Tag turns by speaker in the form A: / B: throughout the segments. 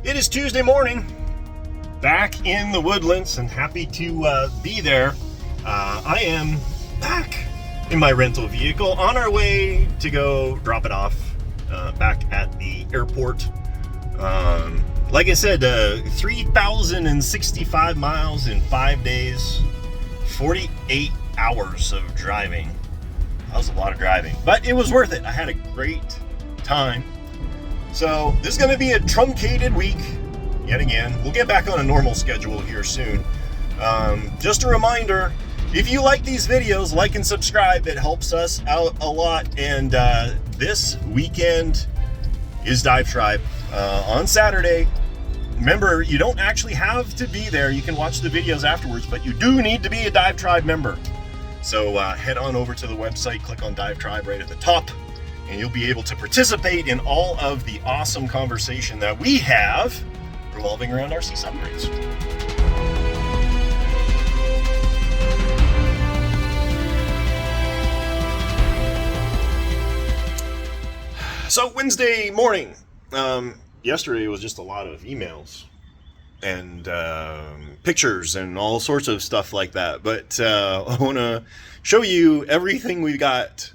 A: It is Tuesday morning, back in the woodlands, and happy to be there. I am back in my rental vehicle on our way to go drop it off back at the airport. Like I said, 3,065 miles in 5 days, 48 hours of driving. That was a lot of driving, but it was worth it. I had a great time. So this is going to be a truncated week yet again. We'll get back on a normal schedule here soon. Just a reminder, if you like these videos, like and subscribe. It helps us out a lot. And this weekend is Dive Tribe on Saturday. Remember, you don't actually have to be there. You can watch the videos afterwards, but you do need to be a Dive Tribe member. So head on over to the website, click on Dive Tribe right at the top, and you'll be able to participate in all of the awesome conversation that we have revolving around RC submarines. So Wednesday morning, yesterday was just a lot of emails and pictures and all sorts of stuff like that. But I want to show you everything we got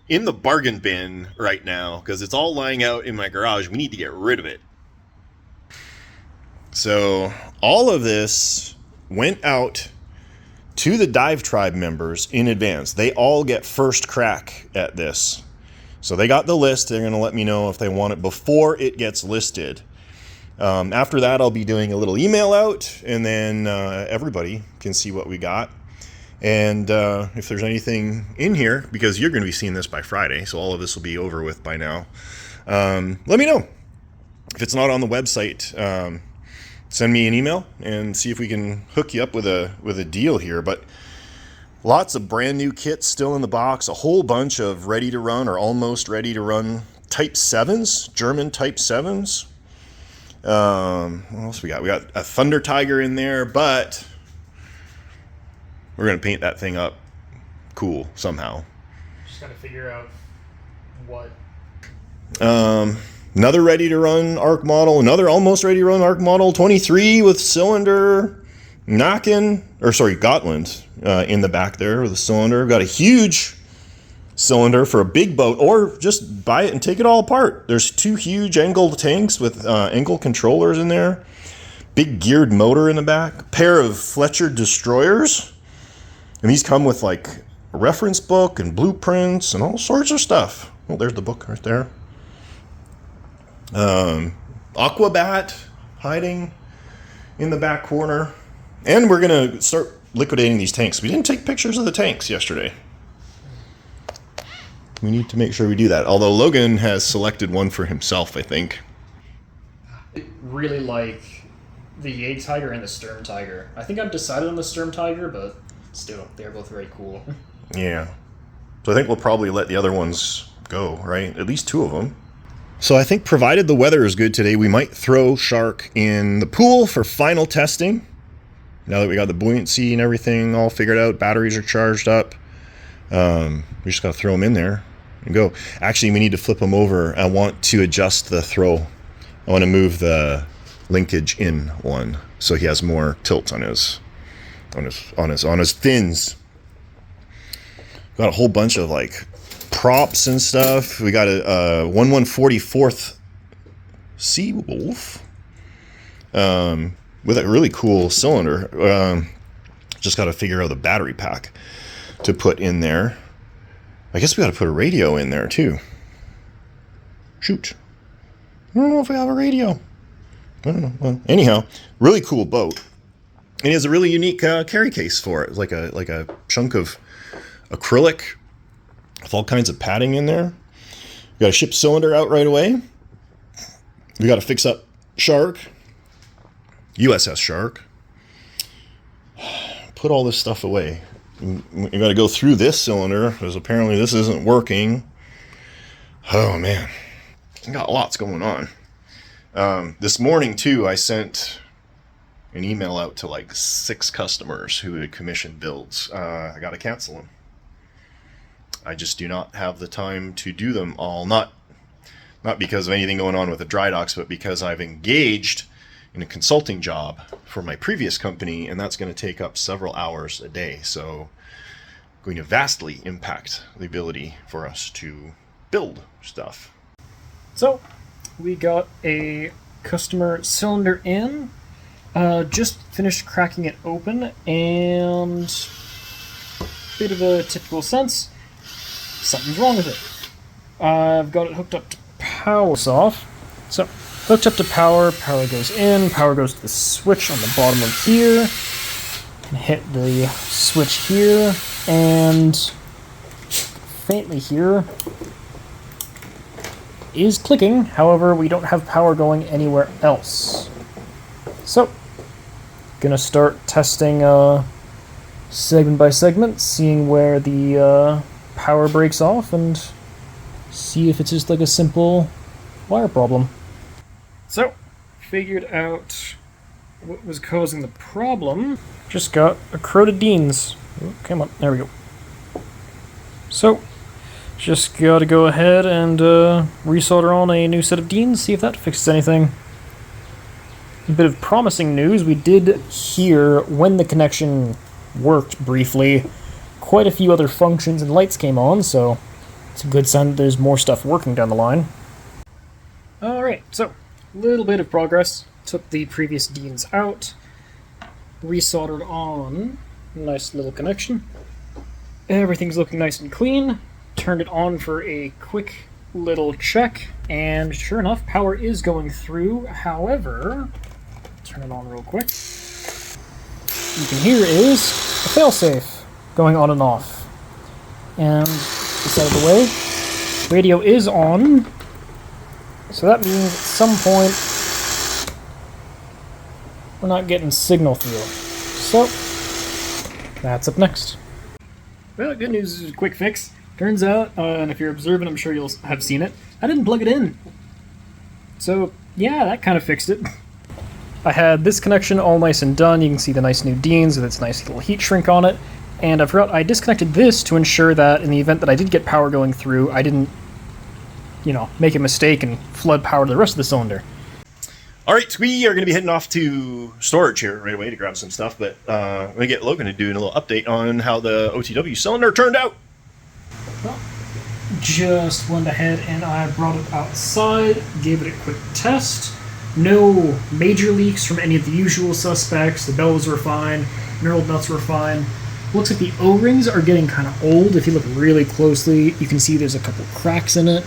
A: in the bargain bin right now, because it's all lying out in my garage. We need to get rid of it. So all of this went out to the Dive Tribe members in advance. They all get first crack at this. So they got the list. They're going to let me know if they want it before it gets listed. After that, I'll be doing a little email out, and then everybody can see what we got. And if there's anything in here, because you're going to be seeing this by Friday, so all of this will be over with by now. Let me know. If it's not on the website, send me an email and see if we can hook you up with a deal here. But lots of brand new kits still in the box, a whole bunch of ready to run or almost ready to run Type 7s, German Type 7s. What else we got? We got a Thunder Tiger in there, but we're going to paint that thing up cool somehow.
B: Just got to figure out what.
A: Another ready to run ARC model, another almost ready to run ARC model, 23 with cylinder, Gotland in the back there with a cylinder. Got a huge cylinder for a big boat, or just buy it and take it all apart. There's two huge angled tanks with angle controllers in there. Big geared motor in the back. Pair of Fletcher destroyers. And these come with like a reference book and blueprints and all sorts of stuff. Oh, there's the book right there. Aquabat hiding in the back corner. And we're going to start liquidating these tanks. We didn't take pictures of the tanks yesterday. We need to make sure we do that. Although Logan has selected one for himself, I think.
B: I really like the Yegg Tiger and the Sturm Tiger. I think I've decided on the Sturm Tiger, but still, they're both very cool.
A: Yeah. So I think we'll probably let the other ones go, right? At least two of them. So I think provided the weather is good today, we might throw Shark in the pool for final testing. Now that we got the buoyancy and everything all figured out, batteries are charged up. We just got to throw them in there and go. Actually, we need to flip them over. I want to adjust the throw. I want to move the linkage in one so he has more tilt on his fins. Got a whole bunch of like props and stuff. We got a 1144th Seawolf with a really cool cylinder. Just got to figure out the battery pack to put in there. I guess we got to put a radio in there too. Shoot. I don't know if we have a radio. I don't know. Well, anyhow, really cool boat. And he has a really unique carry case for it. It's like a chunk of acrylic with all kinds of padding in there. We got a ship cylinder out right away. We got to fix up Shark. USS Shark. Put all this stuff away. You got to go through this cylinder because apparently this isn't working. Oh man, I got lots going on. This morning too, I sent an email out to like 6 customers who had commissioned builds. I got to cancel them. I just do not have the time to do them all. Not Not because of anything going on with the dry docks, but because I've engaged in a consulting job for my previous company, and that's going to take up several hours a day. So going to vastly impact the ability for us to build stuff.
B: So we got a customer cylinder in. Just finished cracking it open, and bit of a typical sense, something's wrong with it. I've got it hooked up to power off. So hooked up to power goes in, power goes to the switch on the bottom of here, hit the switch here, and faintly here is clicking. However, we don't have power going anywhere else. So, gonna start testing segment by segment, seeing where the power breaks off, and see if it's just like a simple wire problem. So, figured out what was causing the problem. Just got a corroded Deans. Oh, come on, there we go. So, just gotta go ahead and resolder on a new set of Deans, see if that fixes anything. A bit of promising news, we did hear when the connection worked briefly, quite a few other functions and lights came on, so it's a good sign that there's more stuff working down the line. Alright, so, a little bit of progress. Took the previous Deans out, resoldered on, nice little connection. Everything's looking nice and clean. Turned it on for a quick little check, and sure enough, power is going through. However, turn it on real quick. You can hear is a failsafe going on and off. And this out of the way, radio is on, so that means at some point we're not getting signal through. So that's up next. Well, good news is a quick fix. Turns out, and if you're observant, I'm sure you'll have seen it, I didn't plug it in. So, yeah, that kind of fixed it. I had this connection all nice and done. You can see the nice new Deans with its nice little heat shrink on it. And I forgot I disconnected this to ensure that in the event that I did get power going through, I didn't, make a mistake and flood power to the rest of the cylinder.
A: All right, we are going to be heading off to storage here right away to grab some stuff, but I'm going to get Logan to do a little update on how the OTW cylinder turned out.
B: Well, just went ahead and I brought it outside, gave it a quick test. No major leaks from any of the usual suspects. The bellows were fine, knurled nuts were fine. Looks like the O-rings are getting kind of old. If you look really closely, you can see there's a couple cracks in it.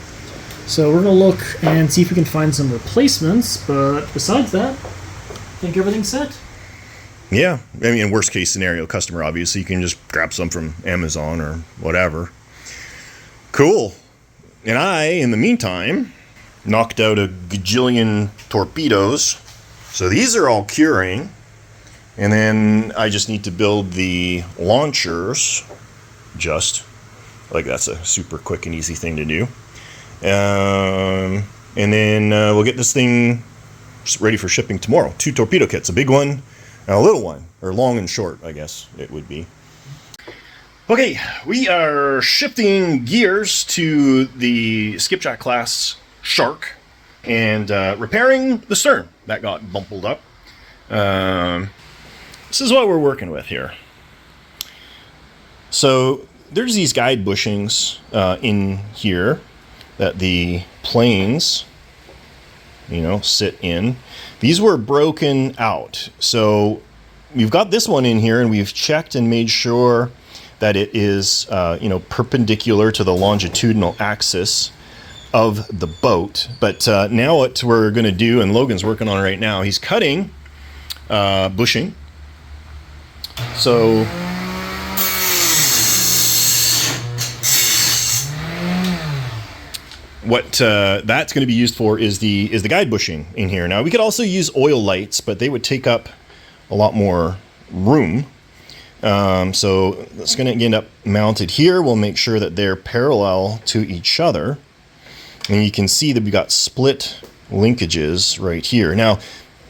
B: So we're going to look and see if we can find some replacements, but besides that, I think everything's set.
A: Yeah, I mean, worst case scenario, customer, obviously, you can just grab some from Amazon or whatever. Cool. And I, in the meantime, knocked out a gajillion torpedoes. So these are all curing. And then I just need to build the launchers. That's a super quick and easy thing to do. And then we'll get this thing ready for shipping tomorrow. 2 torpedo kits, a big one and a little one, or long and short, I guess it would be. Okay, we are shifting gears to the skipjack class Shark and repairing the stern that got bumpled up. This is what we're working with here. So there's these guide bushings in here that the planes, sit in. These were broken out. So we've got this one in here, and we've checked and made sure that it is, perpendicular to the longitudinal axis of the boat. But now what we're going to do, and Logan's working on it right now, he's cutting bushing. So what that's going to be used for is the guide bushing in here. Now we could also use oil lights, but they would take up a lot more room. So it's going to end up mounted here. We'll make sure that they're parallel to each other. And you can see that we got split linkages right here. Now,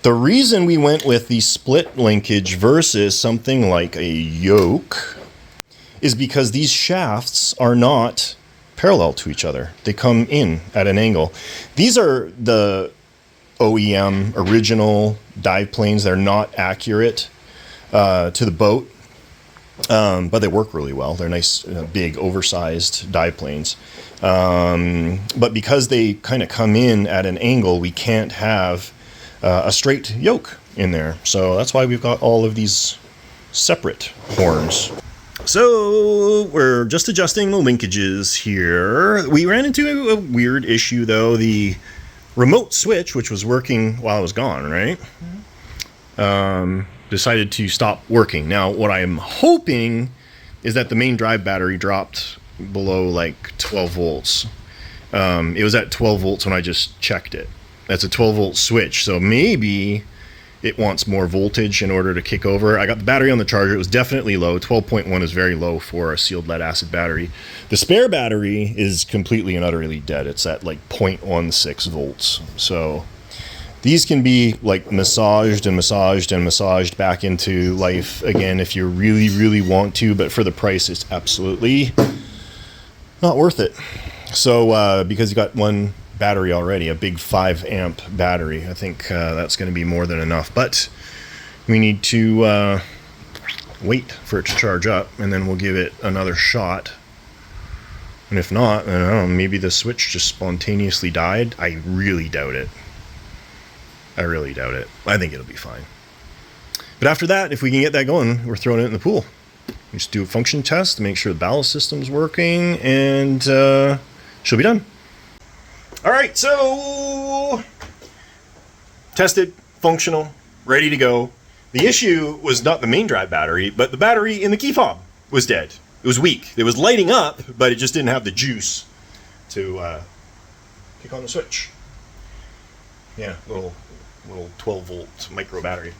A: the reason we went with the split linkage versus something like a yoke is because these shafts are not parallel to each other. They come in at an angle. These are the OEM original dive planes. They're not accurate to the boat, but they work really well. They're nice, big, oversized dive planes. But because they kind of come in at an angle, we can't have a straight yoke in there. So that's why we've got all of these separate horns. So we're just adjusting the linkages here. We ran into a weird issue though. The remote switch, which was working while I was gone, right? Decided to stop working. Now, what I'm hoping is that the main drive battery dropped below like 12 volts. It was at 12 volts when I just checked it. That's a 12 volt switch. So maybe it wants more voltage in order to kick over. I got the battery on the charger. It was definitely low. 12.1 is very low for a sealed lead acid battery. The spare battery is completely and utterly dead. It's at like 0.16 volts. So these can be like massaged and massaged and massaged back into life again if you really, really want to. But for the price, it's absolutely not worth it. So because you got one battery already, a big 5 amp battery, I think that's going to be more than enough, but we need to wait for it to charge up and then we'll give it another shot. And if not, I don't know, maybe the switch just spontaneously died. I really doubt it. I really doubt it. I think it'll be fine. But after that, if we can get that going, we're throwing it in the pool. We just do a function test to make sure the ballast system's working, and she'll be done. All right, so tested, functional, ready to go. The issue was not the main drive battery, but the battery in the key fob was dead. It was weak. It was lighting up, but it just didn't have the juice to kick on the switch. Yeah, little 12 volt micro battery.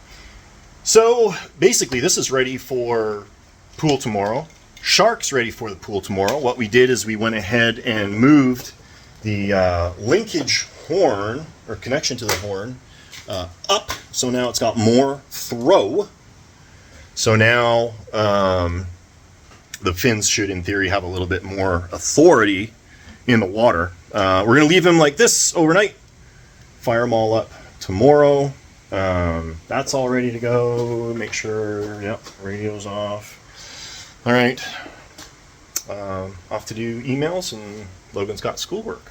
A: So basically this is ready for pool tomorrow. Shark's ready for the pool tomorrow. What we did is we went ahead and moved the linkage horn, or connection to the horn, up. So now it's got more throw. So now the fins should, in theory, have a little bit more authority in the water. We're going to leave them like this overnight. Fire them all up tomorrow. That's all ready to go. Make sure, yep, radio's off. All right. Off to do emails, and Logan's got schoolwork.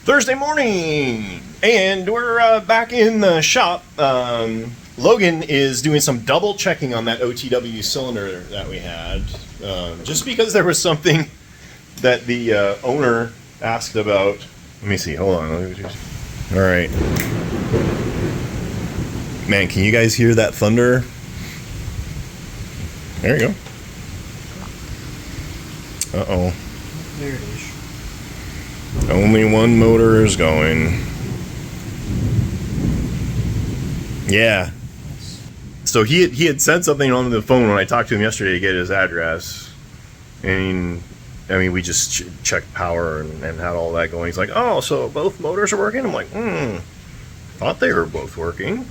A: Thursday morning, and we're back in the shop. Logan is doing some double checking on that OTW cylinder that we had, just because there was something that the owner asked about. Let me see, hold on. All right. Man, can you guys hear that thunder? There you go. Uh-oh.
B: There it is.
A: Only one motor is going. Yeah. So he had said something on the phone when I talked to him yesterday to get his address. And I mean, we just checked power and had all that going. He's like, oh, so both motors are working? I'm like, thought they were both working.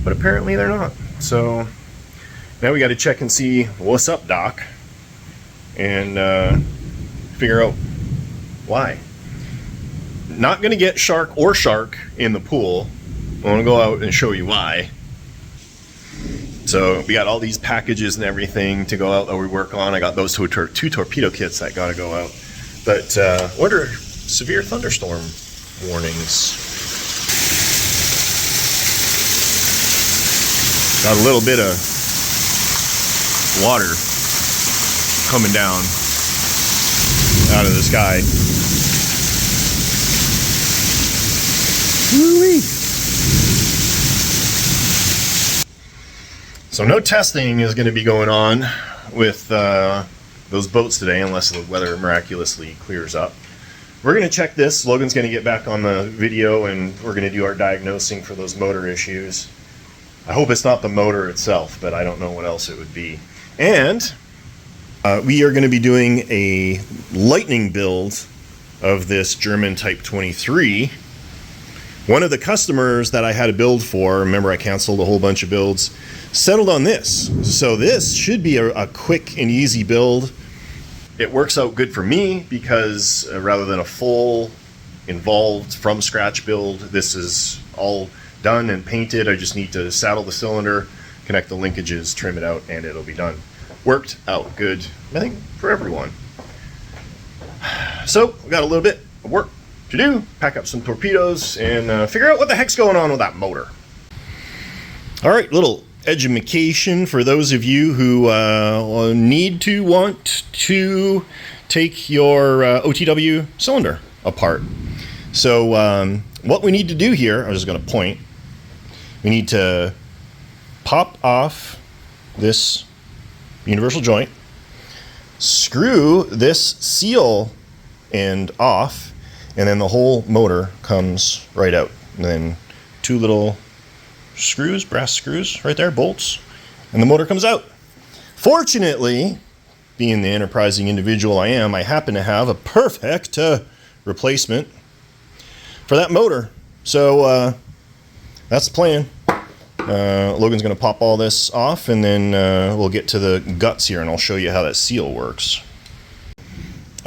A: But apparently they're not. So now we got to check and see what's up, Doc. And figure out why. Not going to get shark in the pool. I want to go out and show you why. So we got all these packages and everything to go out that we work on. I got those two torpedo kits that got to go out. But what are severe thunderstorm warnings? Got a little bit of water coming down out of the sky. Woo-wee. So no testing is going to be going on with those boats today unless the weather miraculously clears up. We're going to check this. Logan's going to get back on the video and we're going to do our diagnosing for those motor issues. I hope it's not the motor itself, but I don't know what else it would be. And we are going to be doing a lightning build of this German Type 23. One of the customers that I had a build for, remember I canceled a whole bunch of builds, settled on this. So this should be a quick and easy build. it works out good for me because rather than a full involved from scratch build, this is all done and painted. I just need to saddle the cylinder, connect the linkages, trim it out, and it'll be done. Worked out good, I think, for everyone. So we got a little bit of work to do, pack up some torpedoes and figure out what the heck's going on with that motor. All right, little education for those of you who want to take your OTW cylinder apart. So what we need to do here, I'm just going to point, we need to pop off this universal joint, screw this seal end off, and then the whole motor comes right out. And then two little screws, brass screws right there, bolts, and the motor comes out. Fortunately, being the enterprising individual I am, I happen to have a perfect replacement for that motor. So that's the plan. Logan's going to pop all this off, and then we'll get to the guts here, and I'll show you how that seal works.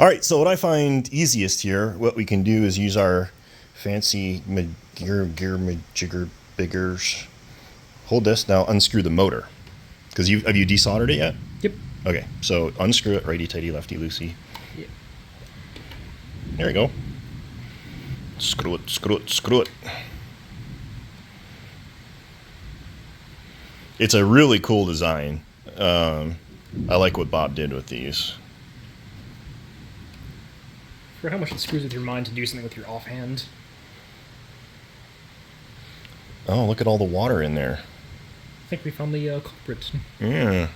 A: All right, so what I find easiest here, what we can do is use our fancy majigger biggers. Hold this, now unscrew the motor. Because have you desoldered it yet?
B: Yep.
A: Okay, so unscrew it, righty tighty, lefty loosey.
B: Yep.
A: There we go. Screw it, screw it, screw it. It's a really cool design. I like what Bob did with these.
B: For how much it screws with your mind to do something with your offhand.
A: Oh, look at all the water in there.
B: I think we found the culprit.
A: Yeah,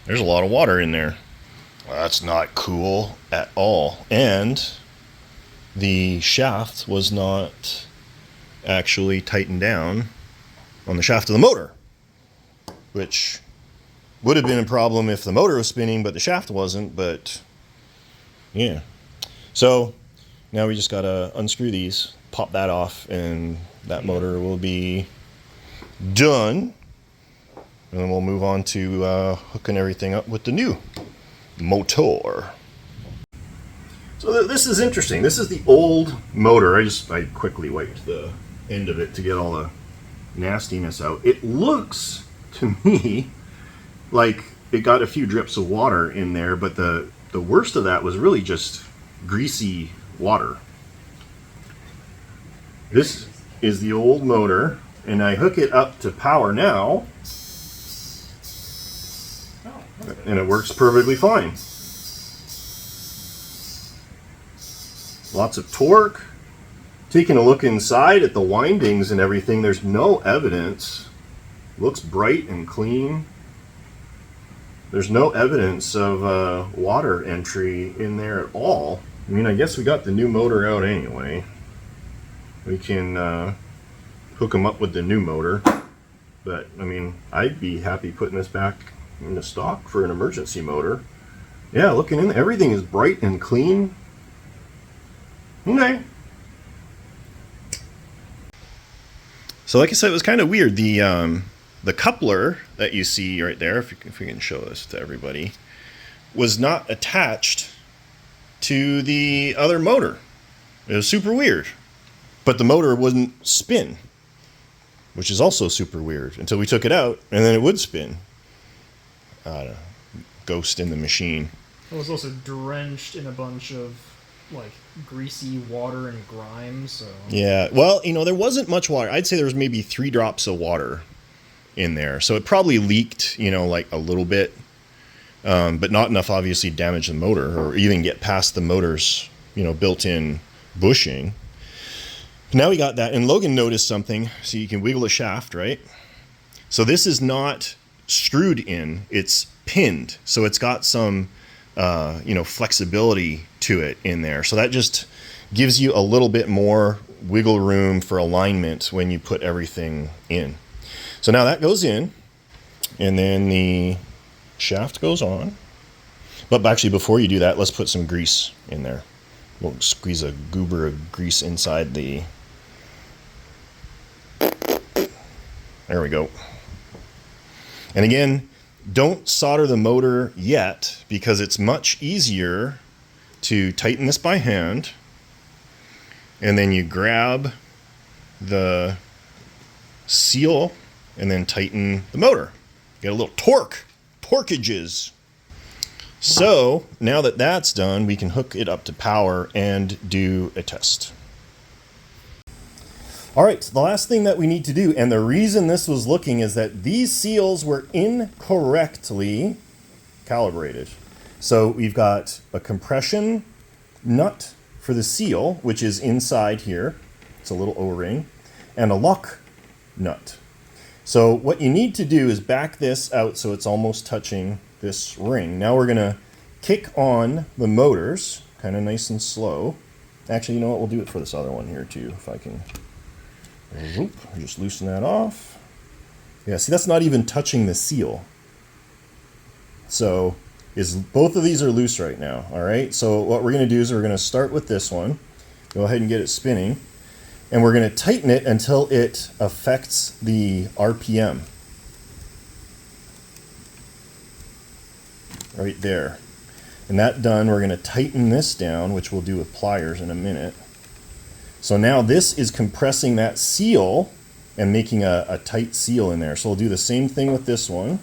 A: there's a lot of water in there. Well, that's not cool at all. And the shaft was not actually tightened down on the shaft of the motor, which would have been a problem if the motor was spinning, but the shaft wasn't. But yeah. So now we just gotta unscrew these, pop that off, and that motor will be done. And then we'll move on to hooking everything up with the new motor. So this is interesting. This is the old motor. I quickly wiped the end of it to get all the nastiness out. It looks to me like it got a few drips of water in there, but the worst of that was really just greasy water. This is the old motor, and I hook it up to power now, and it works perfectly fine. Lots of torque. Taking a look inside at the windings and everything, there's no evidence. Looks bright and clean. There's no evidence of water entry in there at all. I mean, I guess we got the new motor out anyway. We can hook them up with the new motor. But, I mean, I'd be happy putting this back into stock for an emergency motor. Yeah, looking in, everything is bright and clean. Okay. So like I said, it was kind of weird. The coupler that you see right there, if we can show this to everybody, was not attached to the other motor. It was super weird. But the motor wouldn't spin, which is also super weird, until we took it out, and then it would spin. I don't know. Ghost in the machine.
B: It was also drenched in a bunch of like greasy water and grime, so...
A: Yeah, well, you know, there wasn't much water. I'd say there was maybe 3 drops of water in there. So it probably leaked, you know, like a little bit, but not enough, obviously, to damage the motor or even get past the motor's, you know, built-in bushing. Now we got that, and Logan noticed something. So you can wiggle the shaft, right? So this is not screwed in, it's pinned. So it's got some, you know, flexibility to it in there. So that just gives you a little bit more wiggle room for alignment when you put everything in. So now that goes in, and then the shaft goes on. But actually, before you do that, let's put some grease in there. We'll squeeze a goober of grease inside the... There we go. And again, Don't solder the motor yet because it's much easier to tighten this by hand. And then you grab the seal and then tighten the motor. Get a little torquages. So now that that's done, we can hook it up to power and do a test. All right, the last thing that we need to do, and the reason this was looking is that these seals were incorrectly calibrated. So we've got a compression nut for the seal, which is inside here. It's a little O-ring, and a lock nut. So what you need to do is back this out so it's almost touching this ring. Now we're gonna kick on the motors, kind of nice and slow. Actually, you know what? We'll do it for this other one here too, if I can. Whoop, just loosen that off. Yeah, see, that's not even touching the seal. So both of these are loose right now, all right? So what we're gonna do is we're gonna start with this one, go ahead and get it spinning, and we're gonna tighten it until it affects the RPM. Right there. And that done, we're gonna tighten this down, which we'll do with pliers in a minute. So now this is compressing that seal and making a tight seal in there. So we'll do the same thing with this one.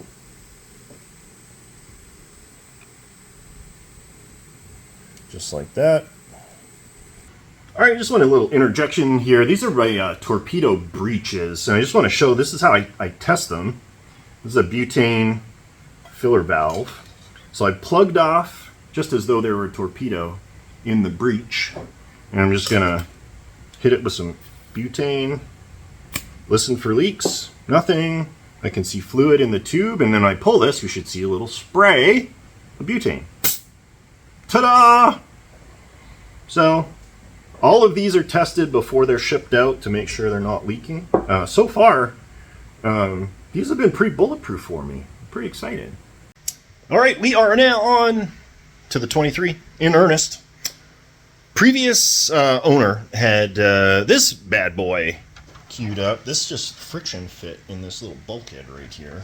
A: Just like that. All right, I just want a little interjection here. These are my torpedo breeches. And I just want to show, this is how I test them. This is a butane filler valve. So I plugged off, just as though they were a torpedo, in the breech. And I'm just gonna hit it with some butane, listen for leaks, nothing. I can see fluid in the tube, and then I pull this, you should see a little spray of butane. Ta-da! So, all of these are tested before they're shipped out to make sure they're not leaking. So far, these have been pretty bulletproof for me. I'm pretty excited. All right, we are now on to the 23 in earnest. Previous owner had this bad boy queued up. This just friction fit in this little bulkhead right here.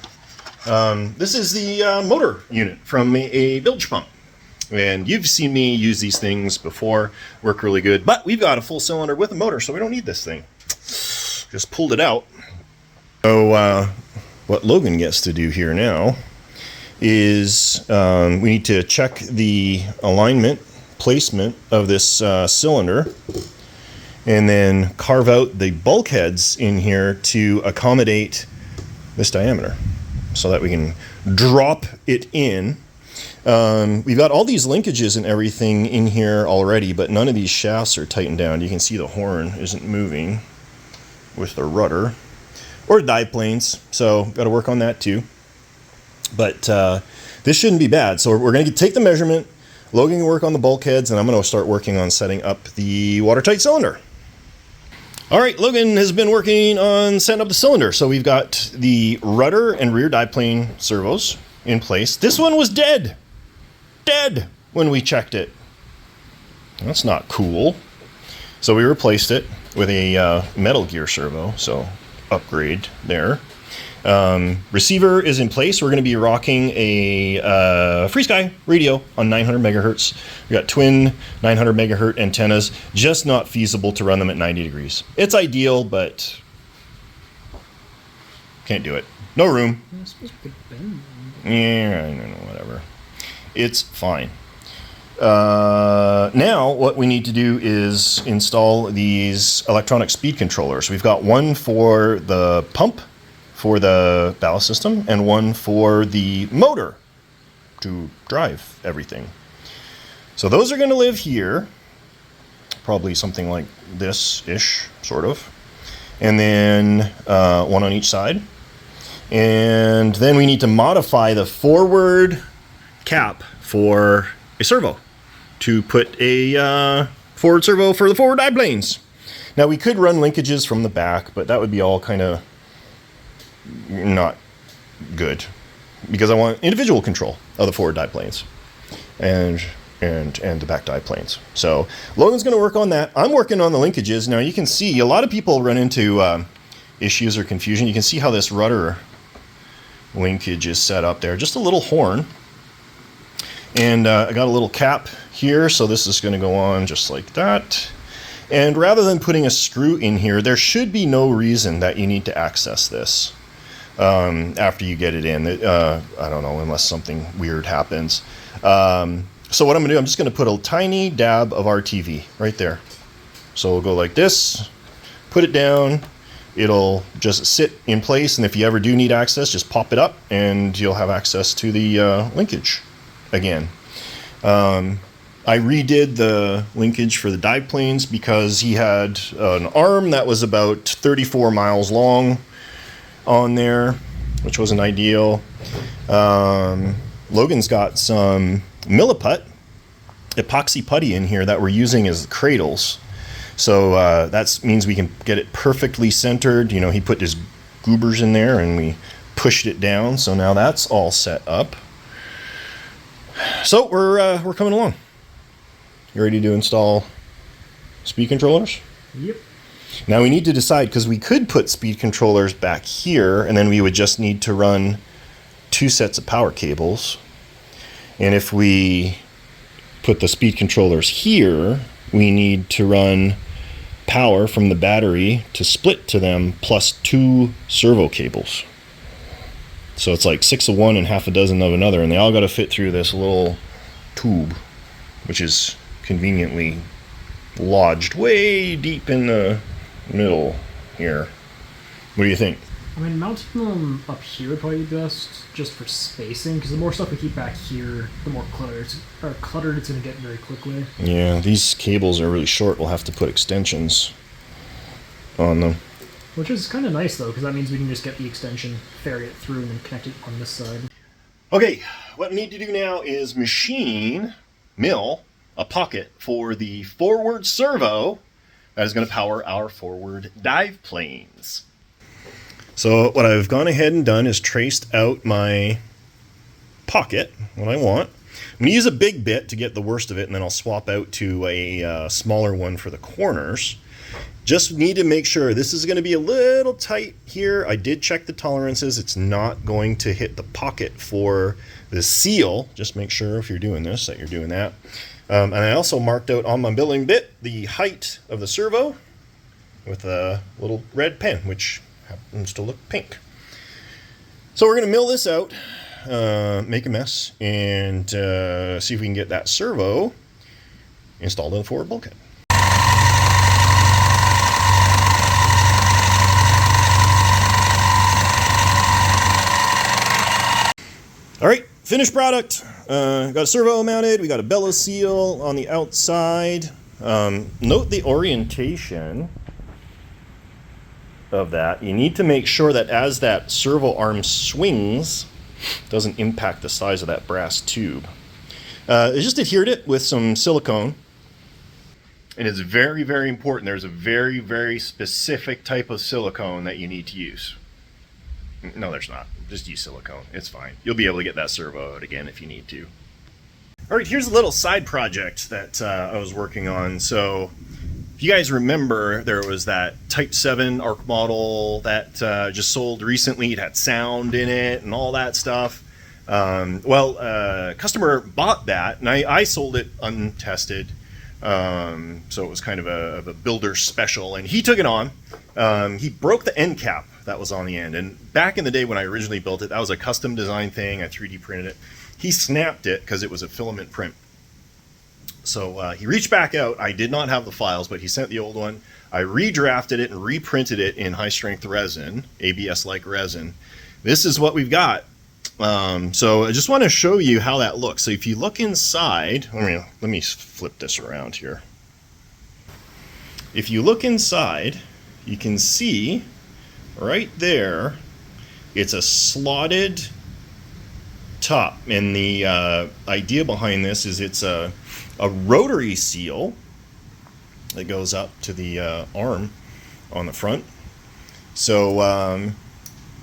A: This is the motor unit from a bilge pump. And you've seen me use these things before, work really good. But we've got a full cylinder with a motor, so we don't need this thing. Just pulled it out. So what Logan gets to do here now is we need to check the alignment, placement of this cylinder, and then carve out the bulkheads in here to accommodate this diameter so that we can drop it in. We've got all these linkages and everything in here already, but none of these shafts are tightened down. You can see the horn isn't moving with the rudder or dive planes, so got to work on that too. But this shouldn't be bad. So we're going to take the measurement. Logan can work on the bulkheads, and I'm going to start working on setting up the watertight cylinder. All right, Logan has been working on setting up the cylinder. So we've got the rudder and rear dive plane servos in place. This one was dead when we checked it. That's not cool. So we replaced it with a metal gear servo, so upgrade there. Receiver is in place. We're going to be rocking a FreeSky radio on 900 megahertz. We got twin 900 megahertz antennas, just not feasible to run them at 90 degrees. It's ideal, but can't do it. No room. Yeah, I don't know, whatever. It's fine. Now what we need to do is install these electronic speed controllers. We've got one for the pump, for the ballast system, and one for the motor to drive everything. So those are going to live here, probably something like this-ish, sort of. And then one on each side. And then we need to modify the forward cap for a servo to put a forward servo for the forward dive planes. Now we could run linkages from the back, but that would be all kind of not good because I want individual control of the forward dive planes and the back dive planes. So Logan's going to work on that. I'm working on the linkages. Now you can see a lot of people run into issues or confusion. You can see how this rudder linkage is set up there. Just a little horn. And I got a little cap here, so this is going to go on just like that. And rather than putting a screw in here, there should be no reason that you need to access this after you get it in. I don't know, unless something weird happens. So what I'm going to do, I'm just going to put a tiny dab of RTV right there. So we'll go like this, put it down, it'll just sit in place, and if you ever do need access, just pop it up, and you'll have access to the linkage again. I redid the linkage for the dive planes because he had an arm that was about 34 miles long on there, which wasn't ideal. Logan's got some milliput, epoxy putty in here that we're using as cradles. So that means we can get it perfectly centered. You know, he put his goobers in there and we pushed it down. So now that's all set up. So we're coming along. You ready to install speed controllers?
B: Yep.
A: Now we need to decide, because we could put speed controllers back here and then we would just need to run 2 sets of power cables. And if we put the speed controllers here, we need to run power from the battery to split to them plus 2 servo cables. So it's like 6 of one and half a dozen of another, and they all got to fit through this little tube, which is conveniently lodged way deep in the middle here. What do you think?
B: I mean, mounting them up here would probably be best, just for spacing, because the more stuff we keep back here, the more cluttered it's going to get very quickly.
A: Yeah, these cables are really short. We'll have to put extensions on them.
B: Which is kind of nice, though, because that means we can just get the extension, ferry it through, and then connect it on this side.
A: Okay, what we need to do now is mill a pocket for the forward servo that is going to power our forward dive planes. So what I've gone ahead and done is traced out my pocket, what I want. I'm going to use a big bit to get the worst of it, and then I'll swap out to a smaller one for the corners. Just need to make sure this is going to be a little tight here. I did check the tolerances. It's not going to hit the pocket for the seal. Just make sure if you're doing this that you're doing that. And I also marked out on my milling bit the height of the servo with a little red pen, which happens to look pink. So we're going to mill this out, make a mess, and see if we can get that servo installed in the forward bulkhead. All right, finished product. Got a servo mounted. We got a bellows seal on the outside. Note the orientation of that. You need to make sure that as that servo arm swings, it doesn't impact the size of that brass tube. I just adhered it with some silicone. And it's very, very important. There's a very, very specific type of silicone that you need to use. No, there's not. Just use silicone. It's fine. You'll be able to get that servo out again if you need to. All right, here's a little side project that I was working on. So if you guys remember, there was that Type 7 ARC model that just sold recently. It had sound in it and all that stuff. Customer bought that, and I sold it untested. So it was kind of a builder special, and he took it on. He broke the end cap that was on the end, and back in the day when I originally built it, that was a custom design thing. I 3D printed it. He snapped it because it was a filament print. So he reached back out. I did not have the files, but he sent the old one. I redrafted it and reprinted it in high strength resin, ABS-like resin. This is what we've got. So I just want to show you how that looks. So if you look inside, let me flip this around here. If you look inside, you can see right there, it's a slotted top. And the idea behind this is it's a rotary seal that goes up to the arm on the front. So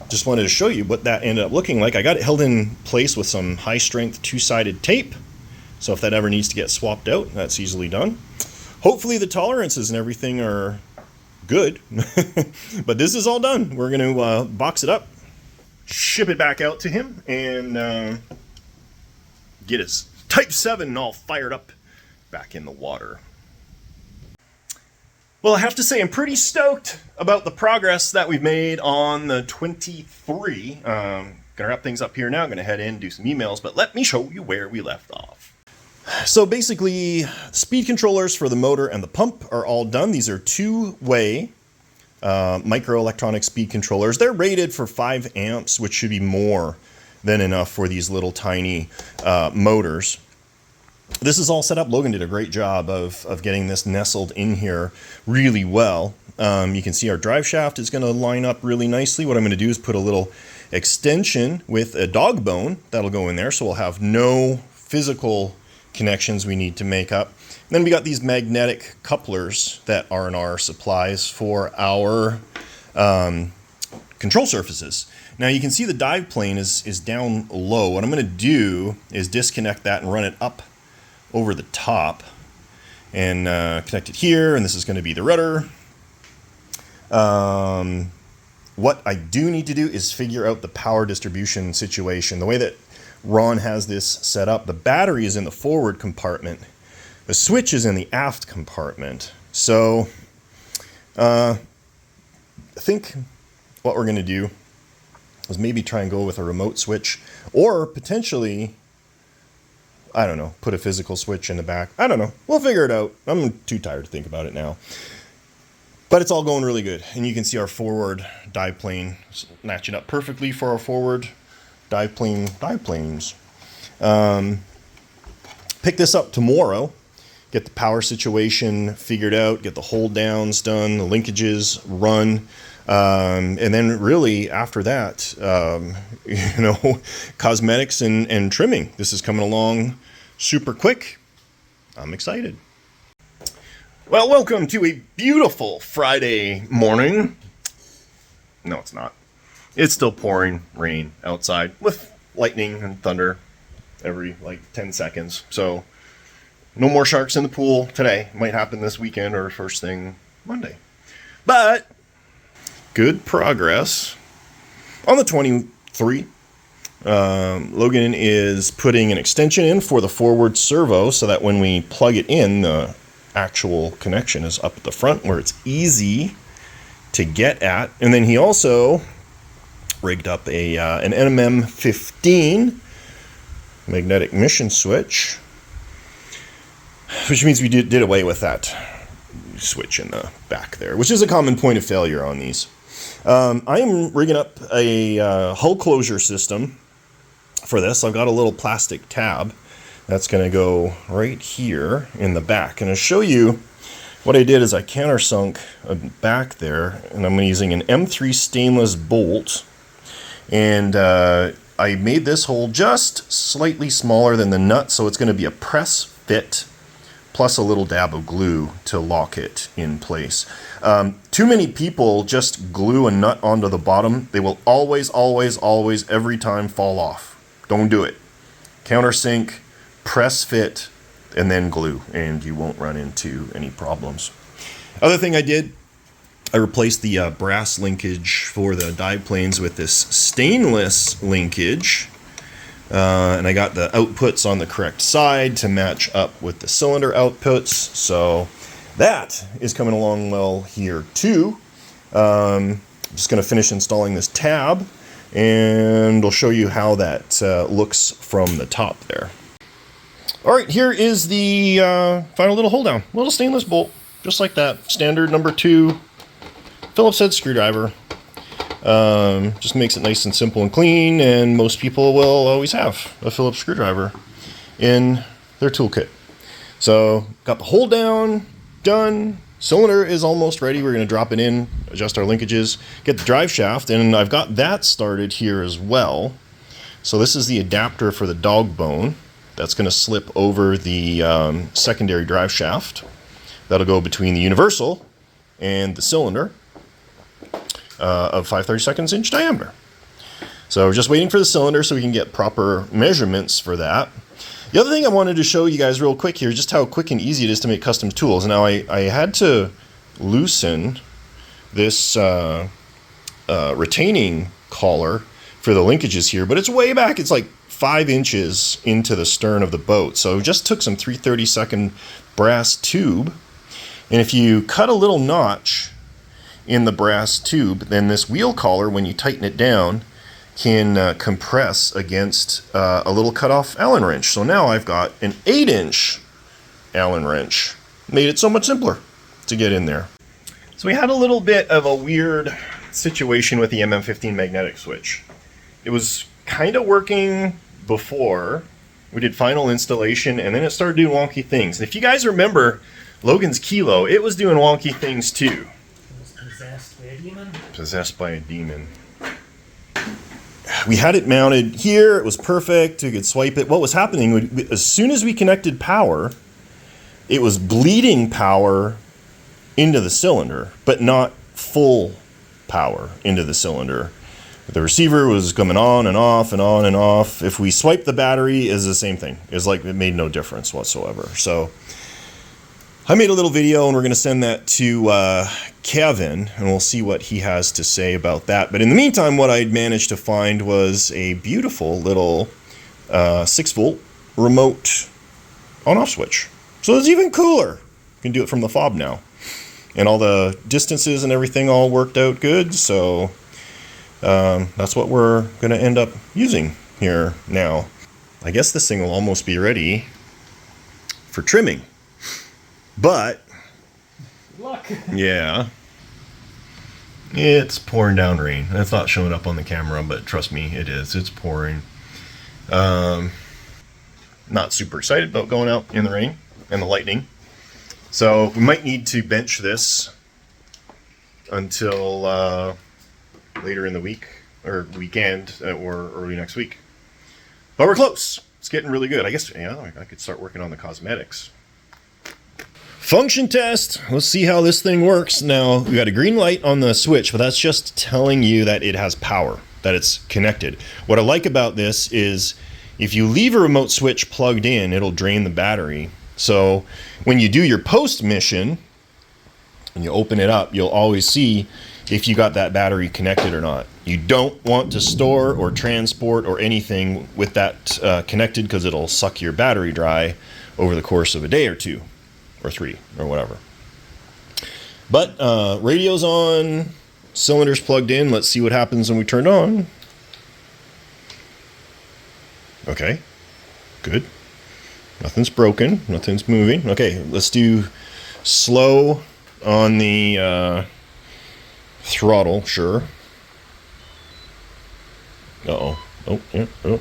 A: just wanted to show you what that ended up looking like. I got it held in place with some high strength 2-sided tape. So if that ever needs to get swapped out, that's easily done. Hopefully the tolerances and everything are good. But this is all done. We're going to box it up, ship it back out to him and get his Type 7 all fired up back in the water. Well, I have to say I'm pretty stoked about the progress that we've made on the 23. Gonna wrap things up here now. I'm gonna head in, do some emails, but let me show you where we left off. So basically, speed controllers for the motor and the pump are all done. These are two-way microelectronic speed controllers. They're rated for 5 amps, which should be more than enough for these little tiny motors. This is all set up. Logan did a great job of getting this nestled in here really well. You can see our drive shaft is going to line up really nicely. What I'm going to do is put a little extension with a dog bone that'll go in there, so we'll have no physical connections we need to make up. And then we got these magnetic couplers that are in our supplies for our control surfaces. Now you can see the dive plane is down low. What I'm going to do is disconnect that and run it up over the top and connect it here, and this is going to be the rudder. What I do need to do is figure out the power distribution situation. The way that Ron has this set up, the battery is in the forward compartment. The switch is in the aft compartment. So I think what we're going to do is maybe try and go with a remote switch, or potentially, I don't know, put a physical switch in the back. I don't know. We'll figure it out. I'm too tired to think about it now. But it's all going really good. And you can see our forward dive plane matching up perfectly for our forward dive planes. Pick this up tomorrow. Get the power situation figured out. Get the hold downs done. The linkages run. And then really after that, cosmetics and trimming. This is coming along super quick. I'm excited. Well, welcome to a beautiful Friday morning. No, it's not. It's still pouring rain outside with lightning and thunder every 10 seconds. So no more sharks in the pool today. Might happen this weekend or first thing Monday. But good progress on the 23. Logan is putting an extension in for the forward servo so that when we plug it in, the actual connection is up at the front where it's easy to get at. And then he also rigged up an NMM15 magnetic mission switch, which means we did away with that switch in the back there, which is a common point of failure on these. I am rigging up a hull closure system for this. I've got a little plastic tab that's going to go right here in the back. And I'll show you what I did is I countersunk back there, and I'm using an M3 stainless bolt. And I made this hole just slightly smaller than the nut, so it's going to be a press fit plus a little dab of glue to lock it in place. Too many people just glue a nut onto the bottom. They will always, every time fall off. Don't do it. Countersink, press fit, and then glue, and you won't run into any problems. Other thing I did, I replaced the brass linkage for the dive planes with this stainless linkage. And I got the outputs on the correct side to match up with the cylinder outputs. So that is coming along well here too. I'm just going to finish installing this tab, and I'll show you how that looks from the top there. All right, here is the final little hold down. Little stainless bolt, just like that. Standard number 2 Phillips head screwdriver. Just makes it nice and simple and clean, and most people will always have a Phillips screwdriver in their toolkit. So got the hold down done. Cylinder is almost ready. We're going to drop it in, adjust our linkages, get the drive shaft, and I've got that started here as well. So this is the adapter for the dog bone. That's going to slip over the secondary drive shaft. That'll go between the universal and the cylinder of 5/32 inch diameter. So we're just waiting for the cylinder so we can get proper measurements for that. The other thing I wanted to show you guys real quick here is just how quick and easy it is to make custom tools. Now I had to loosen this retaining collar for the linkages here, but it's way back. It's like 5 inches into the stern of the boat. So we just took some 3/32 brass tube, and if you cut a little notch in the brass tube, then this wheel collar, when you tighten it down, can compress against a little cut-off Allen wrench. So now I've got an 8-inch Allen wrench. Made it so much simpler to get in there. So we had a little bit of a weird situation with the MM15 magnetic switch. It was kind of working before we did final installation, and then it started doing wonky things. And if you guys remember Logan's Kilo, it was doing wonky things too.
B: It was possessed by a demon?
A: Possessed by a demon. We had it mounted here. It was perfect. We could swipe it. What was happening, as soon as we connected power, it was bleeding power into the cylinder, but not full power into the cylinder. The receiver was coming on and off and on and off. If we swipe the battery, it's the same thing. It's like it made no difference whatsoever. So I made a little video, and we're going to send that to Kevin, and we'll see what he has to say about that. But in the meantime, what I'd managed to find was a beautiful little 6-volt remote on-off switch. So it's even cooler. You can do it from the fob now. And all the distances and everything all worked out good, so that's what we're going to end up using here now. I guess this thing will almost be ready for trimming. But,
B: luck.
A: Yeah, it's pouring down rain. It's not showing up on the camera, but trust me, it is. It's pouring. Not super excited about going out in the rain and the lightning. So we might need to bench this until later in the week, or weekend, or early next week. But we're close. It's getting really good. I guess, yeah, I could start working on the cosmetics. Function test. Let's see how this thing works. Now, we got a green light on the switch, but that's just telling you that it has power, that it's connected. What I like about this is if you leave a remote switch plugged in, it'll drain the battery. So when you do your post mission and you open it up, you'll always see if you got that battery connected or not. You don't want to store or transport or anything with that connected, because it'll suck your battery dry over the course of a day or 2 or 3 or whatever. But radio's on, cylinder's plugged in. Let's see what happens when we turn it on. Okay, good. Nothing's broken, nothing's moving. Okay, let's do slow on the throttle, sure. Uh-oh. Oh, yeah, yeah.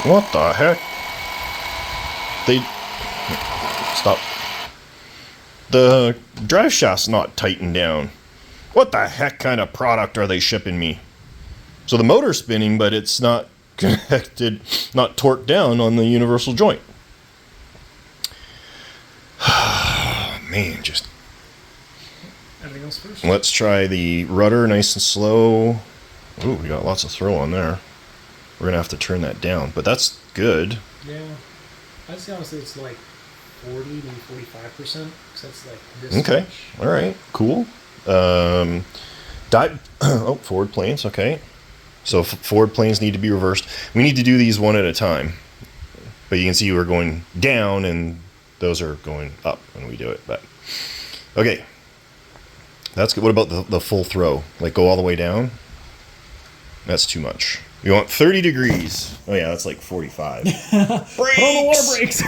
A: What the heck? Stop. The drive shaft's not tightened down. What the heck kind of product are they shipping me? So the motor's spinning, but it's not connected, not torqued down on the universal joint. Man, just...
B: Everything else first?
A: Let's try the rudder, nice and slow. Ooh, we got lots of throw on there. We're going to have to turn that down, but that's good.
B: Yeah. I'd say honestly it's like 40, maybe 45%, because that's like this
A: Okay,
B: much.
A: all right, cool. Forward planes, okay. So forward planes need to be reversed. We need to do these one at a time. But you can see we're going down, and those are going up when we do it. But okay, that's good. What about the full throw? Like go all the way down? That's too much. We want 30 degrees. Oh yeah, that's like 45. Brakes!
B: Put on the water brakes!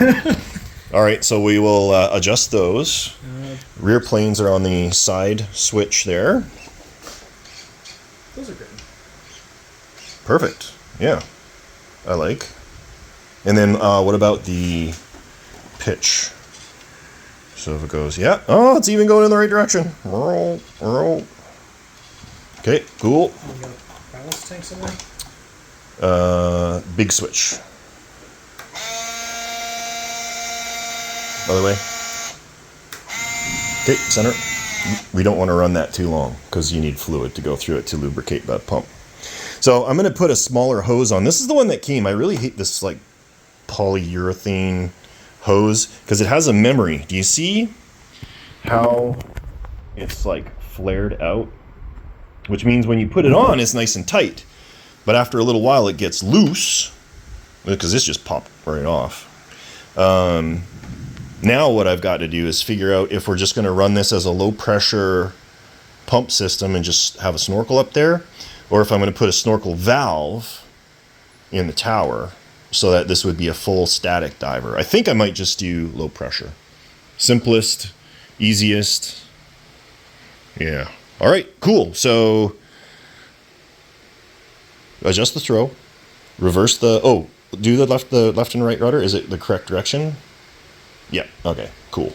A: All right, so we will adjust those. Rear planes are on the side switch there.
B: Those are good.
A: Perfect. Yeah, I like. And then what about the pitch? So if it goes, yeah. Oh, it's even going in the right direction. Roll, roll. Okay, cool.
B: You got a balance tank somewhere?
A: Big switch. Other way. Okay, center. We don't want to run that too long because you need fluid to go through it to lubricate that pump. So I'm going to put a smaller hose on. This is the one that came. I really hate this like polyurethane hose because it has a memory. Do you see how it's like flared out, which means when you put it on, it's nice and tight. But after a little while, it gets loose, because this just popped right off. Now what I've got to do is figure out if we're just going to run this as a low pressure pump system and just have a snorkel up there, or if I'm going to put a snorkel valve in the tower so that this would be a full static diver. I think I might just do low pressure. Simplest, easiest. Yeah. All right, cool. So adjust the throw, reverse the, do the left and right rudder. Is it the correct direction? Yeah, okay, cool.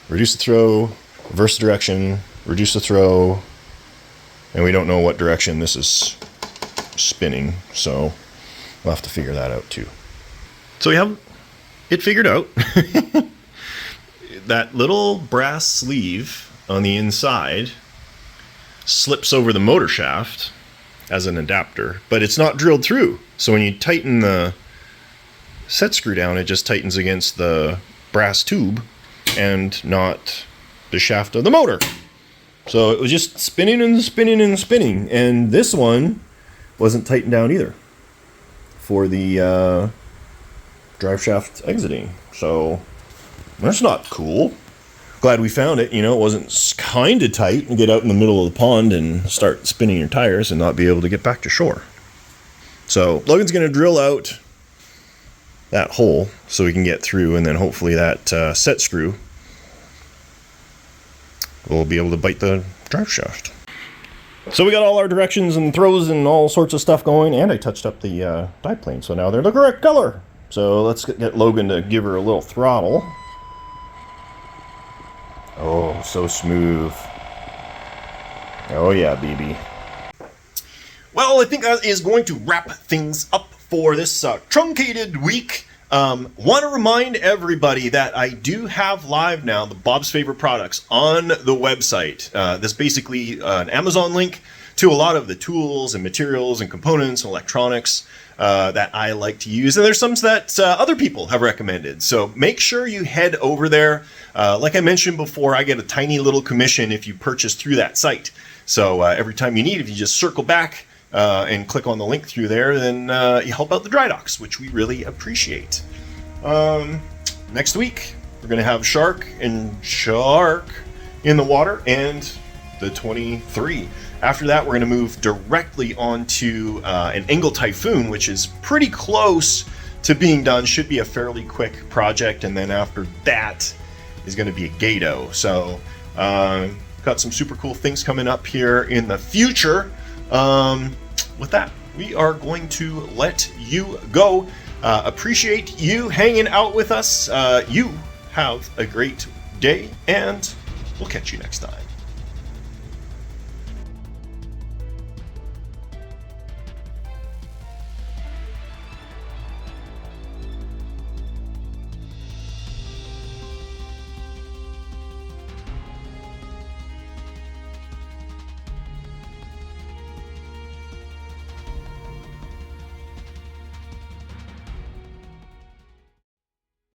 A: Reduce the throw, reverse the direction, reduce the throw, and we don't know what direction this is spinning, so we'll have to figure that out too. So we have it figured out. That little brass sleeve on the inside slips over the motor shaft as an adapter, but it's not drilled through. So when you tighten the set screw down, it just tightens against the brass tube and not the shaft of the motor. So it was just spinning and spinning and spinning, and this one wasn't tightened down either for the drive shaft exiting. So that's not cool. Glad we found it. You know, it wasn't kind of tight and get out in the middle of the pond and start spinning your tires and not be able to get back to shore. So Logan's going to drill out that hole so we can get through, and then hopefully that set screw will be able to bite the drive shaft. So we got all our directions and throws and all sorts of stuff going, and I touched up the dive plane, so now they're the correct color. So let's get Logan to give her a little throttle. Oh, so smooth. Oh yeah, baby. Well, I think that is going to wrap things up for this truncated week. Want to remind everybody that I do have live now the Bob's Favorite Products on the website. This basically an Amazon link to a lot of the tools and materials and components and electronics that I like to use. And there's some that other people have recommended. So make sure you head over there. Like I mentioned before, I get a tiny little commission if you purchase through that site. So every time you need, if you just circle back and click on the link through there, then you help out the dry docks, which we really appreciate. Next week, we're going to have Shark in the water and the 23. After that, we're going to move directly onto an Angle Typhoon, which is pretty close to being done. Should be a fairly quick project, and then after that is going to be a Gato. So got some super cool things coming up here in the future. With that, we are going to let you go. Appreciate you hanging out with us. You have a great day, and we'll catch you next time.